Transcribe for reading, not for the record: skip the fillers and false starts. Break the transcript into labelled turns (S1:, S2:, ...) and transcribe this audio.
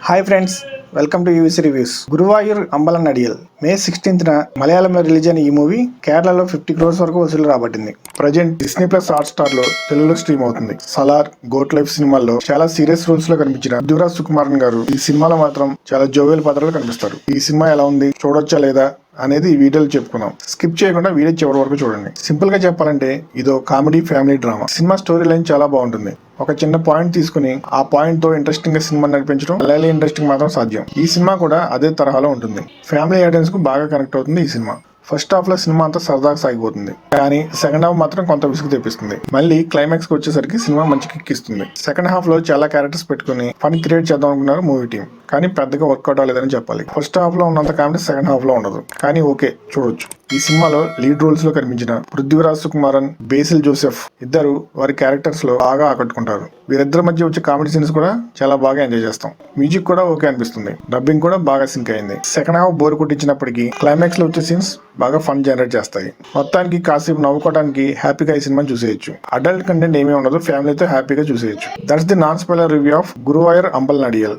S1: Hi friends, welcome to UVC reviews. Guruvayoor Ambalanadayil May 16th మలయాళంలో release అయిన ఈ మూవీ కేరళలో 50 crores వరకు వసూలు రాబట్టింది. Present Disney plus Hotstar లో తెలుగులో స్ట్రీమ్ అవుతుంది. సలార్, గోట్ లైఫ్ సినిమాల్లో చాలా సీరియస్ రోల్స్ లో కనిపించిన పృథ్వీరాజ్ సుకుమారన్ గారు ఈ సినిమాలో మాత్రం చాలా జోవియల్ పాత్రలో కనిపిస్తారు. ఈ సినిమా ఎలా ఉంది, చూడొచ్చా లేదా అనేది ఈ వీడియోలో చెప్పుకుందాం. స్కిప్ చేయకుండా వీడియో చివరి వరకు చూడండి. సింపుల్ గా చెప్పాలంటే ఇదో comedy family drama. Cinema story line చాలా బాగుంటుంది. ఒక చిన్న పాయింట్ తీసుకుని ఆ పాయింట్ తో ఇంట్రెస్టింగ్ గా సినిమా నడిపించడం మలయాళీ ఇంట్రెస్టింగ్ మాత్రం సాధ్యం. ఈ సినిమా కూడా అదే తరహాలో ఉంటుంది. ఫ్యామిలీ ఆడియన్స్ కు బాగా కనెక్ట్ అవుతుంది ఈ సినిమా. ఫస్ట్ హాఫ్ లో సినిమా అంతా సరదాగా సాగిపోతుంది, కానీ సెకండ్ హాఫ్ మాత్రం కొంత విసుగు తెప్పిస్తుంది. మళ్ళీ క్లైమాక్స్ కి వచ్చేసరికి సినిమా మంచి కిక్ ఇస్తుంది. సెకండ్ హాఫ్ లో చాలా క్యారెక్టర్స్ పెట్టుకుని ఫన్ క్రియేట్ చేద్దాం అనుకున్నారు మూవీ టీం, కానీ పెద్దగా వర్కౌట్ అవ్వలేదని చెప్పాలి. ఫస్ట్ హాఫ్ లో ఉన్నంత కామెడీ సెకండ్ హాఫ్ లో ఉండదు, కానీ ఓకే, చూడొచ్చు. ఈ సినిమాలో లీడ్ రోల్స్ లో కనిపించిన పృథ్వీరాజ్ సుకుమారన్, బేసిల్ జోసెఫ్ ఇద్దరు వారి క్యారెక్టర్స్ లో బాగా ఆకట్టుకుంటారు. వీరిద్దరి మధ్య వచ్చే కామెడీ సీన్స్ కూడా చాలా బాగా ఎంజాయ్ చేస్తాం. మ్యూజిక్ కూడా ఓకే అనిపిస్తుంది. డబ్బింగ్ కూడా బాగా సింక్ అయింది. సెకండ్ హాఫ్ బోర్ కొట్టించినప్పటికీ క్లైమాక్స్ లో వచ్చే సీన్స్ బాగా ఫన్ జనరేట్ చేస్తాయి. మొత్తానికి కాసేపు నవ్వుకోవడానికి హ్యాపీగా ఈ సినిమాని చూసేయచ్చు. అడల్ట్ కంటెంట్ ఏమీ ఉండదు, ఫ్యామిలీతో హ్యాపీగా చూసేయచ్చు. That's the non spoiler review of Guruvayoor అంబలనడియల్.